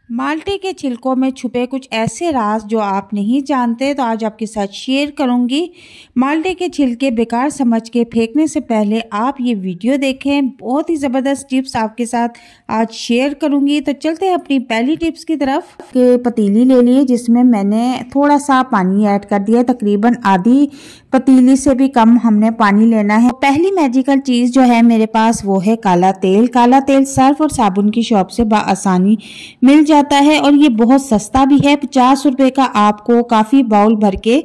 माल्टे के छिलकों में छुपे कुछ ऐसे राज जो आप नहीं जानते, तो आज आपके साथ शेयर करूंगी। माल्टे के छिलके बेकार समझ के फेंकने से पहले आप ये वीडियो देखें। बहुत ही ज़बरदस्त टिप्स आपके साथ आज शेयर करूंगी। तो चलते हैं अपनी पहली टिप्स की तरफ। पतीली ले लिए जिसमें मैंने थोड़ा सा पानी ऐड कर दिया, तकरीबन आधी पतीली से भी कम हमने पानी लेना है। पहली मैजिकल चीज़ जो है मेरे पास वो है काला तेल। काला तेल सर्फ और साबुन की शॉप से बआसानी मिल जाता है और ये बहुत सस्ता भी है। 50 रुपए का आपको काफ़ी बाउल भर के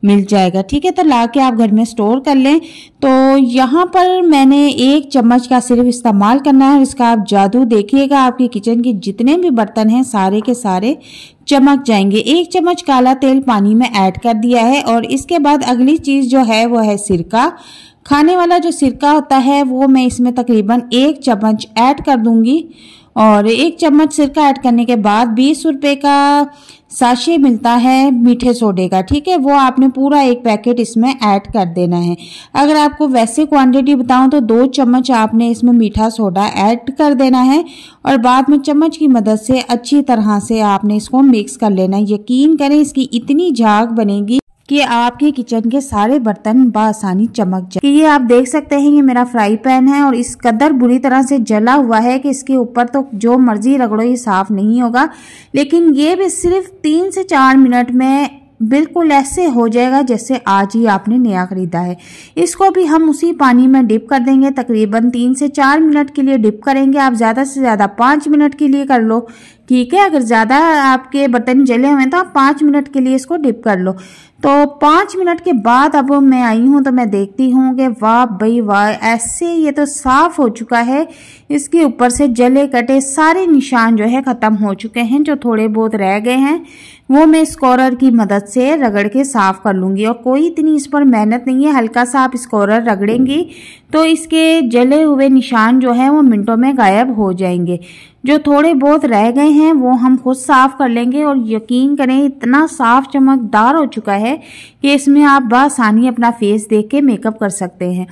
मिल जाएगा। ठीक है, तो ला के आप घर में स्टोर कर लें। तो यहाँ पर मैंने 1 चम्मच का सिर्फ इस्तेमाल करना है। इसका आप जादू देखिएगा, आपके किचन के जितने भी बर्तन हैं सारे के सारे चमक जाएंगे। 1 चम्मच काला तेल पानी में ऐड कर दिया है। और इसके बाद अगली चीज़ जो है वो है सिरका। खाने वाला जो सिरका होता है वो मैं इसमें तकरीबन 1 चम्मच ऐड कर दूंगी। और 1 चम्मच सिरका ऐड करने के बाद 20 रुपए का साशे मिलता है मीठे सोडे का। ठीक है, वो आपने पूरा 1 पैकेट इसमें ऐड कर देना है। अगर आपको वैसे क्वांटिटी बताऊं तो 2 चम्मच आपने इसमें मीठा सोडा ऐड कर देना है और बाद में चम्मच की मदद से अच्छी तरह से आपने इसको मिक्स कर लेना है। यकीन करें इसकी इतनी झाग बनेगी कि आपके किचन के सारे बर्तन बआसानी चमक जाए। ये आप देख सकते हैं, ये मेरा फ्राई पैन है और इस कदर बुरी तरह से जला हुआ है कि इसके ऊपर तो जो मर्जी रगड़ो ये साफ नहीं होगा। लेकिन ये भी सिर्फ 3 से 4 मिनट में बिल्कुल ऐसे हो जाएगा जैसे आज ही आपने नया खरीदा है। इसको भी हम उसी पानी में डिप कर देंगे। तकरीबन 3 से 4 मिनट के लिए डिप करेंगे। आप ज़्यादा से ज़्यादा 5 मिनट के लिए कर लो। ठीक है, अगर ज़्यादा आपके बर्तन जले हुए हैं तो आप 5 मिनट के लिए इसको डिप कर लो। तो 5 मिनट के बाद अब मैं आई हूँ तो मैं देखती हूँ कि वाह भाई वाह, ऐसे ये तो साफ हो चुका है। इसके ऊपर से जले कटे सारे निशान जो है ख़त्म हो चुके हैं। जो थोड़े बहुत रह गए हैं वो मैं स्कोरर की मदद से रगड़ के साफ कर लूँगी। और कोई इतनी इस पर मेहनत नहीं है, हल्का सा आप स्कोरर रगड़ेंगी तो इसके जले हुए निशान जो है वो मिनटों में गायब हो जाएंगे। जो थोड़े बहुत रह गए हैं वो हम खुद साफ कर लेंगे। और यकीन करें इतना साफ चमकदार हो चुका है कि इसमें आप बआसानी अपना फेस देख के मेकअप कर सकते हैं।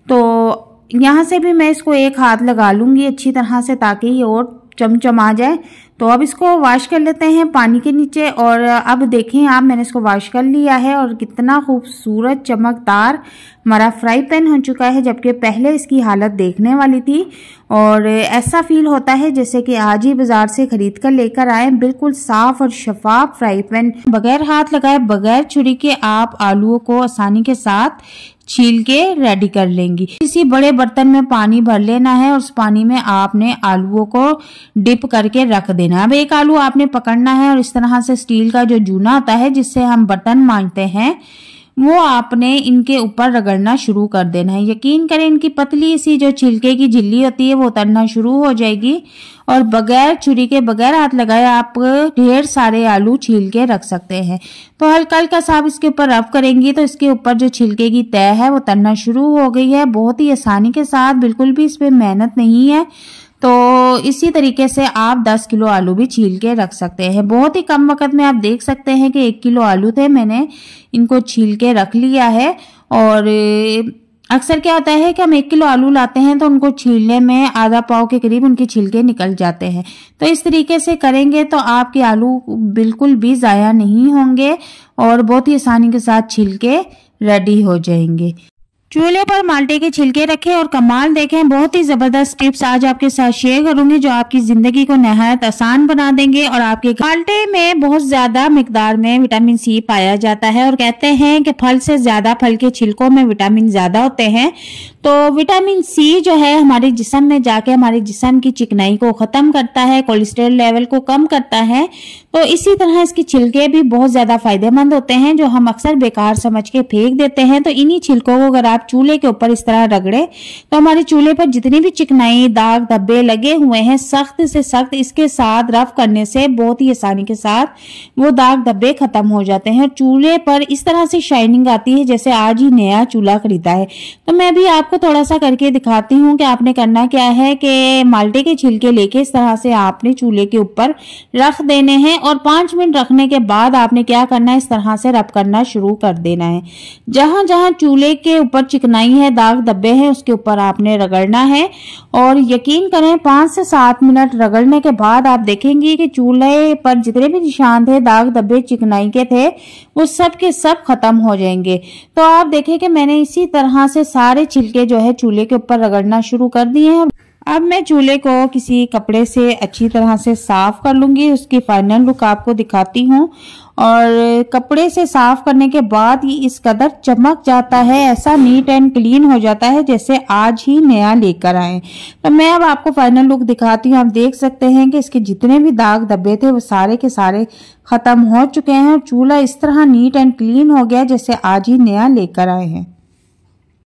तो यहाँ से भी मैं इसको 1 हाथ लगा लूँगी अच्छी तरह से ताकि ये और चमचम आ जाए। तो अब इसको वॉश कर लेते हैं पानी के नीचे। और अब देखें आप, मैंने इसको वॉश कर लिया है और कितना खूबसूरत चमकदार हमारा फ्राई पैन हो चुका है, जबकि पहले इसकी हालत देखने वाली थी। और ऐसा फील होता है जैसे कि आज ही बाजार से खरीद कर लेकर आए। बिल्कुल साफ और शफाफ फ्राई पैन, बगैर हाथ लगाए बगैर छुरी के आप आलूओं को आसानी के साथ छील के रेडी कर लेंगी। किसी बड़े बर्तन में पानी भर लेना है और उस पानी में आपने आलूओं को डिप करके रख देना है। अब 1 आलू आपने पकड़ना है और इस तरह से स्टील का जो जूना आता है जिससे हम बर्तन मांजते हैं वो आपने इनके ऊपर रगड़ना शुरू कर देना है। यकीन करें इनकी पतली सी जो छिलके की झिल्ली होती है वो उतरना शुरू हो जाएगी और बगैर छुरी के बगैर हाथ लगाए आप ढेर सारे आलू छील के रख सकते हैं। तो हल्का हल्का सा आप इसके ऊपर रब करेंगी तो इसके ऊपर जो छिलके की तह है वो उतरना शुरू हो गई है। बहुत ही आसानी के साथ, बिल्कुल भी इसमें मेहनत नहीं है। तो इसी तरीके से आप 10 किलो आलू भी छील के रख सकते हैं। बहुत ही कम वक्त में आप देख सकते हैं कि 1 किलो आलू थे, मैंने इनको छील के रख लिया है। और अक्सर क्या होता है कि हम 1 किलो आलू लाते हैं तो उनको छीलने में आधा पाव के करीब उनके छिलके निकल जाते हैं। तो इस तरीके से करेंगे तो आपके आलू बिल्कुल भी ज़ाया नहीं होंगे और बहुत ही आसानी के साथ छिलके रेडी हो जाएंगे। चूल्हे पर माल्टे के छिलके रखें और कमाल देखें। बहुत ही ज़बरदस्त टिप्स आज आपके साथ शेयर करूंगी जो आपकी ज़िंदगी को नहायत आसान बना देंगे। और आपके माल्टे में बहुत ज़्यादा मिकदार में विटामिन सी पाया जाता है और कहते हैं कि फल से ज़्यादा फल के छिलकों में विटामिन ज़्यादा होते हैं। तो विटामिन सी जो है हमारे जिस्म में जाके हमारे जिस्म की चिकनाई को ख़त्म करता है, कोलेस्ट्रॉल लेवल को कम करता है। तो इसी तरह इसके छिलके भी बहुत ज़्यादा फायदेमंद होते हैं जो हम अक्सर बेकार समझ के फेंक देते हैं। तो इन्हीं छिलकों को अगर आप चूल्हे के ऊपर इस तरह रगड़े तो हमारे चूल्हे पर जितनी भी चिकनाई दाग धब्बे लगे हुए हैं सख्त से सख्त इसके साथ रफ करने से बहुत ही आसानी के साथ वो दाग धब्बे खत्म हो जाते हैं। चूल्हे पर इस तरह से शाइनिंग आती है जैसे आज ही नया चूल्हा खरीदा है। तो मैं भी आपको थोड़ा सा करके दिखाती हूँ कि आपने करना क्या है कि माल्टे के छिलके लेके इस तरह से आपने चूल्हे के ऊपर रख देने हैं और 5 मिनट रखने के बाद आपने क्या करना है, इस तरह से रब करना शुरू कर देना है। जहां जहां चूल्हे के ऊपर चिकनाई है, दाग धब्बे हैं, उसके ऊपर आपने रगड़ना है। और यकीन करें 5 से 7 मिनट रगड़ने के बाद आप देखेंगी कि चूल्हे पर जितने भी निशान थे, दाग धब्बे चिकनाई के थे, वो सब के सब खत्म हो जाएंगे। तो आप देखें कि मैंने इसी तरह से सारे छिलके जो है चूल्हे के ऊपर रगड़ना शुरू कर दिए हैं। अब मैं चूल्हे को किसी कपड़े से अच्छी तरह से साफ कर लूंगी, उसकी फाइनल लुक आपको दिखाती हूँ। और कपड़े से साफ करने के बाद ये इस कदर चमक जाता है, ऐसा नीट एंड क्लीन हो जाता है जैसे आज ही नया लेकर आए। तो मैं अब आपको फाइनल लुक दिखाती हूँ। आप देख सकते हैं कि इसके जितने भी दाग धब्बे थे वो सारे के सारे खत्म हो चुके हैं और चूल्हा इस तरह नीट एंड क्लीन हो गया जैसे आज ही नया लेकर आए हैं।